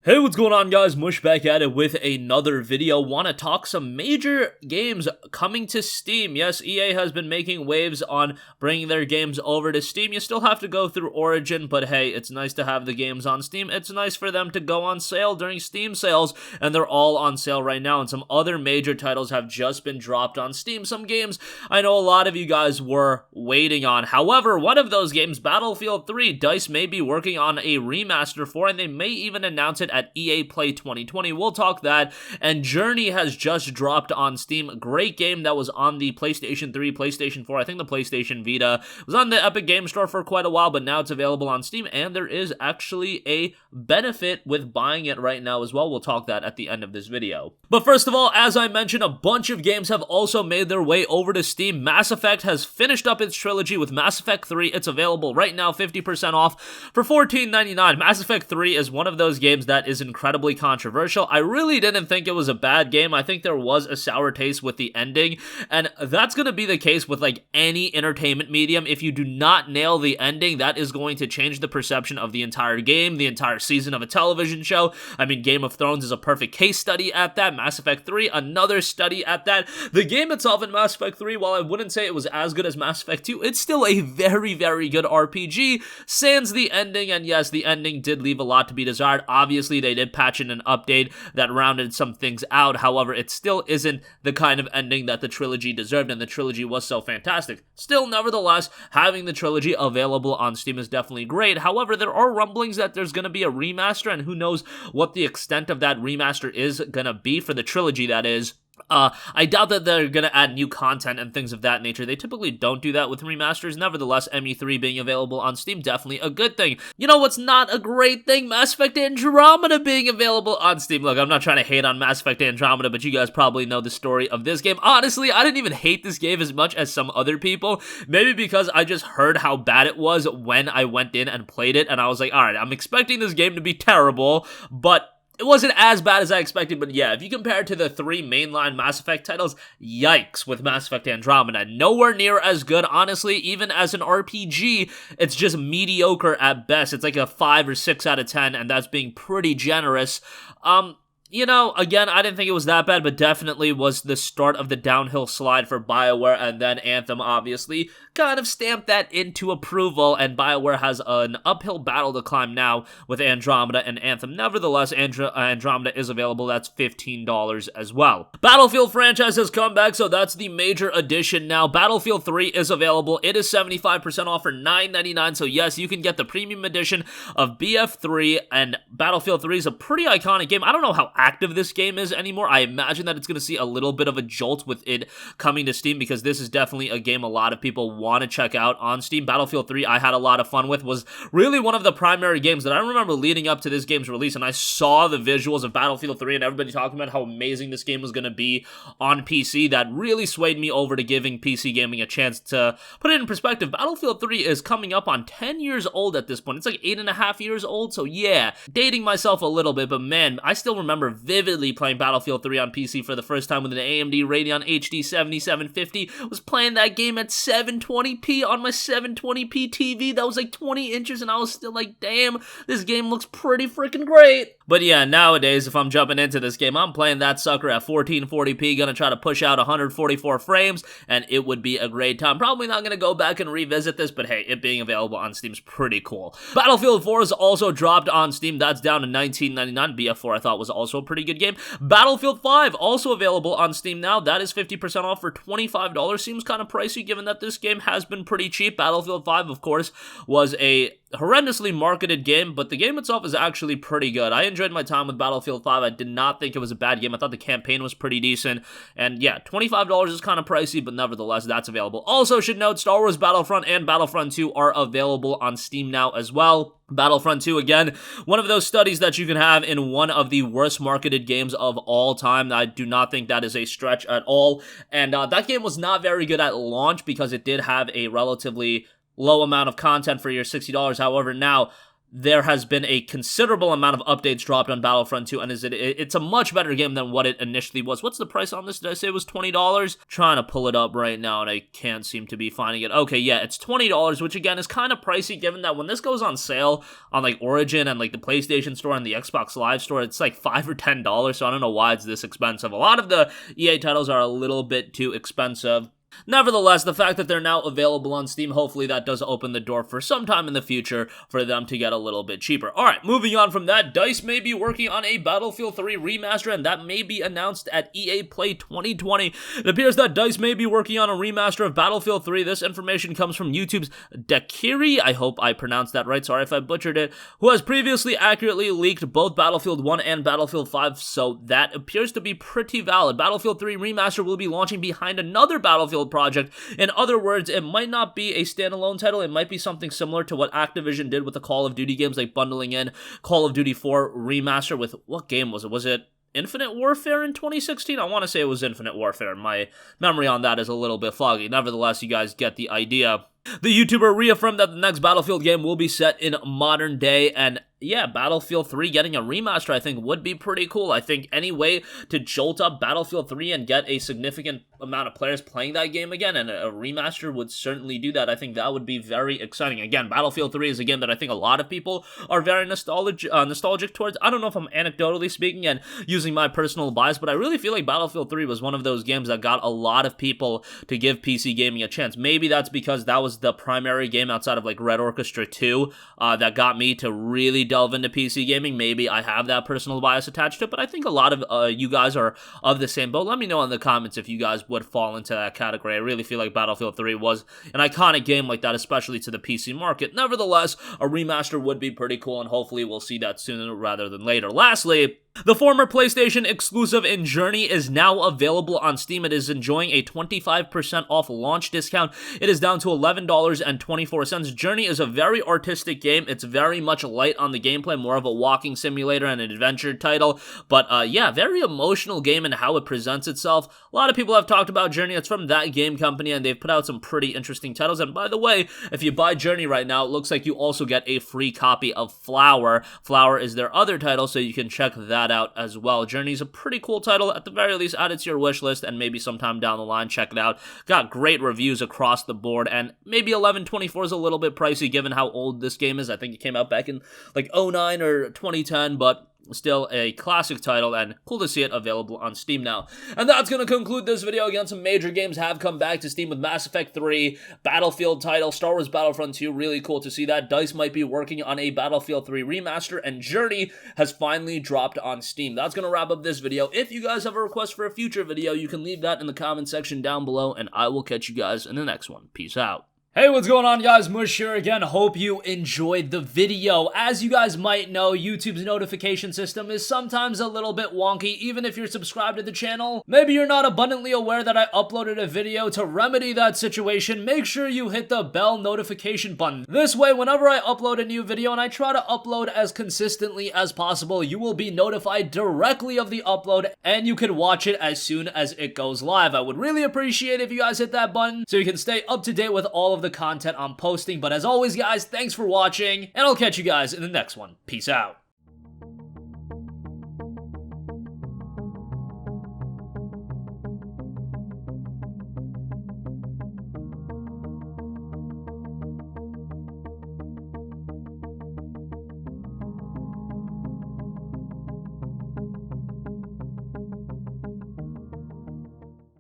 Hey, what's going on, guys? Mush back at it with another video. Want to talk some major games coming to Steam. Yes, EA has been making waves on bringing their games over to Steam. You still have to go through Origin, but hey, it's nice to have the games on Steam. It's nice for them to go on sale during Steam sales, and they're all on sale right now, and some other major titles have just been dropped on Steam. Some games I know a lot of you guys were waiting on. However, one of those games, Battlefield 3, DICE may be working on a remaster for, and they may even announce it at EA Play 2020. We'll talk that. And Journey has just dropped on Steam. Great game that was on the PlayStation 3, PlayStation 4, I think the PlayStation Vita. It was on the Epic Game Store for quite a while, but now it's available on Steam, and there is actually a benefit with buying it right now as well. We'll talk that at the end of this video. But first of all, as I mentioned, a bunch of games have also made their way over to Steam. Mass Effect has finished up its trilogy with Mass Effect 3. It's available right now, 50% off for $14.99. Mass Effect 3 is one of those games that is incredibly controversial. I really didn't think it was a bad game. I think there was a sour taste with the ending, and that's going to be the case with like any entertainment medium. If you do not nail the ending, that is going to change the perception of the entire game, the entire season of a television show. I mean, Game of Thrones is a perfect case study at that. Mass Effect 3, another study at that. The game itself in Mass Effect 3, while I wouldn't say it was as good as Mass Effect 2, it's still a very, very good RPG, sans the ending, and yes, the ending did leave a lot to be desired. Obviously, they did patch in an update that rounded some things out. However, it still isn't the kind of ending that the trilogy deserved, and the trilogy was so fantastic. Still, nevertheless, having the trilogy available on Steam is definitely great. However, there are rumblings that there's going to be a remaster, and who knows what the extent of that remaster is going to be for the trilogy, that is. I doubt that they're gonna add new content and things of that nature. They typically don't do that with remasters. Nevertheless, ME3 being available on Steam, definitely a good thing. You know what's not a great thing? Mass Effect Andromeda being available on Steam. Look, I'm not trying to hate on Mass Effect Andromeda, but you guys probably know the story of this game. Honestly, I didn't even hate this game as much as some other people. Maybe because I just heard how bad it was when I went in and played it, and I was like, alright, I'm expecting this game to be terrible, but it wasn't as bad as I expected. But yeah, if you compare it to the three mainline Mass Effect titles, yikes with Mass Effect Andromeda. Nowhere near as good, honestly. Even as an RPG, it's just mediocre at best. It's like a 5 or 6 out of 10, and that's being pretty generous. You know, again, I didn't think it was that bad, but definitely was the start of the downhill slide for BioWare, and then Anthem, obviously, kind of stamped that into approval, and BioWare has an uphill battle to climb now with Andromeda and Anthem. Nevertheless, Andromeda is available. That's $15 as well. Battlefield franchise has come back, so that's the major addition now. Battlefield 3 is available. It is 75% off for $9.99, so yes, you can get the premium edition of BF3, and Battlefield 3 is a pretty iconic game. I don't know how active this game is anymore. I imagine that it's going to see a little bit of a jolt with it coming to Steam, because this is definitely a game a lot of people want to check out on Steam. Battlefield 3 I had a lot of fun with, was really one of the primary games that I remember leading up to this game's release, and I saw the visuals of Battlefield 3 and everybody talking about how amazing this game was going to be on PC. That really swayed me over to giving PC gaming a chance. To put it in perspective, Battlefield 3 is coming up on 10 years old at this point. It's like 8.5 years old, so yeah, dating myself a little bit, but man, I still remember vividly playing Battlefield 3 on PC for the first time with an AMD Radeon HD 7750. Was playing that game at 720p on my 720p TV that was like 20 inches, and I was still like, damn, this game looks pretty freaking great. But yeah, nowadays, if I'm jumping into this game, I'm playing that sucker at 1440p, gonna try to push out 144 frames, and it would be a great time. Probably not gonna go back and revisit this, but hey, it being available on Steam is pretty cool. Battlefield 4 is also dropped on Steam. That's down to $19.99. BF4 I thought was also a pretty good game. Battlefield 5 also available on Steam now. That is 50% off for $25. Seems kind of pricey given that this game has been pretty cheap. Battlefield 5, of course, was a horrendously marketed game, but the game itself is actually pretty good. I enjoyed my time with Battlefield 5. I did not think it was a bad game. I thought the campaign was pretty decent, and yeah, $25 is kind of pricey, but nevertheless, that's available. Also, should note, Star Wars Battlefront and Battlefront 2 are available on Steam now as well. Battlefront 2, again, one of those studies that you can have in one of the worst marketed games of all time. I do not think that is a stretch at all, and that game was not very good at launch because it did have a relatively low amount of content for your $60. However, now there has been a considerable amount of updates dropped on Battlefront 2, and it's a much better game than what it initially was. What's the price on this? Did I say it was $20? Trying to pull it up right now, and I can't seem to be finding it. Okay, yeah, it's $20, which again is kind of pricey, given that when this goes on sale on like Origin and like the PlayStation Store and the Xbox Live Store, it's like $5 or $10, so I don't know why it's this expensive. A lot of the EA titles are a little bit too expensive. Nevertheless, the fact that they're now available on Steam, hopefully that does open the door for some time in the future for them to get a little bit cheaper. Alright, moving on from that, DICE may be working on a Battlefield 3 remaster, and that may be announced at EA Play 2020. It appears that DICE may be working on a remaster of Battlefield 3. This information comes from YouTube's Dakiri, I hope I pronounced that right, sorry if I butchered it, who has previously accurately leaked both Battlefield 1 and Battlefield 5, so that appears to be pretty valid. Battlefield 3 remaster will be launching behind another Battlefield project. In other words, it might not be a standalone title, it might be something similar to what Activision did with the Call of Duty games, like bundling in Call of Duty 4 Remaster with, what game was it? Was it Infinite Warfare in 2016? I want to say it was Infinite Warfare. My memory on that is a little bit foggy. Nevertheless, you guys get the idea. The YouTuber reaffirmed that the next Battlefield game will be set in modern day, and yeah, Battlefield 3 getting a remaster I think would be pretty cool. I think any way to jolt up Battlefield 3 and get a significant amount of players playing that game again, and a remaster would certainly do that. I think that would be very exciting. Again, Battlefield 3 is a game that I think a lot of people are very nostalgic towards. I don't know if I'm anecdotally speaking and using my personal bias, but I really feel like Battlefield 3 was one of those games that got a lot of people to give PC gaming a chance. Maybe that's because that was the primary game outside of like Red Orchestra 2 that got me to really delve into PC gaming. Maybe I have that personal bias attached to it, but I think a lot of you guys are of the same boat. Let me know in the comments if you guys would fall into that category. I really feel like Battlefield 3 was an iconic game like that, especially to the PC market. Nevertheless, a remaster would be pretty cool, and hopefully we'll see that sooner rather than later. Lastly, the former PlayStation exclusive in Journey is now available on Steam. It is enjoying a 25% off launch discount. It is down to $11.24. Journey is a very artistic game. It's very much light on the gameplay, more of a walking simulator and an adventure title. But yeah, very emotional game in how it presents itself. A lot of people have talked about Journey. It's from that game company, and they've put out some pretty interesting titles. And by the way, if you buy Journey right now, it looks like you also get a free copy of Flower. Flower is their other title, so you can check that out as well. Journey's a pretty cool title. At the very least, add it to your wish list, and maybe sometime down the line, check it out. Got great reviews across the board, and maybe $11.24 is a little bit pricey given how old this game is. I think it came out back in like 09 or 2010, but still a classic title, and cool to see it available on Steam now. And that's going to conclude this video. Again, some major games have come back to Steam with Mass Effect 3, Battlefield title, Star Wars Battlefront 2, really cool to see that. DICE might be working on a Battlefield 3 remaster, and Journey has finally dropped on Steam. That's going to wrap up this video. If you guys have a request for a future video, you can leave that in the comment section down below, and I will catch you guys in the next one. Peace out. Hey, what's going on, guys? Mush here again. Hope you enjoyed the video. As you guys might know, YouTube's notification system is sometimes a little bit wonky, even if you're subscribed to the channel. Maybe you're not abundantly aware that I uploaded a video. To remedy that situation, make sure you hit the bell notification button. This way, whenever I upload a new video, and I try to upload as consistently as possible, you will be notified directly of the upload, and you can watch it as soon as it goes live. I would really appreciate if you guys hit that button so you can stay up to date with all of the content I'm posting. But as always, guys, thanks for watching, and I'll catch you guys in the next one. Peace out.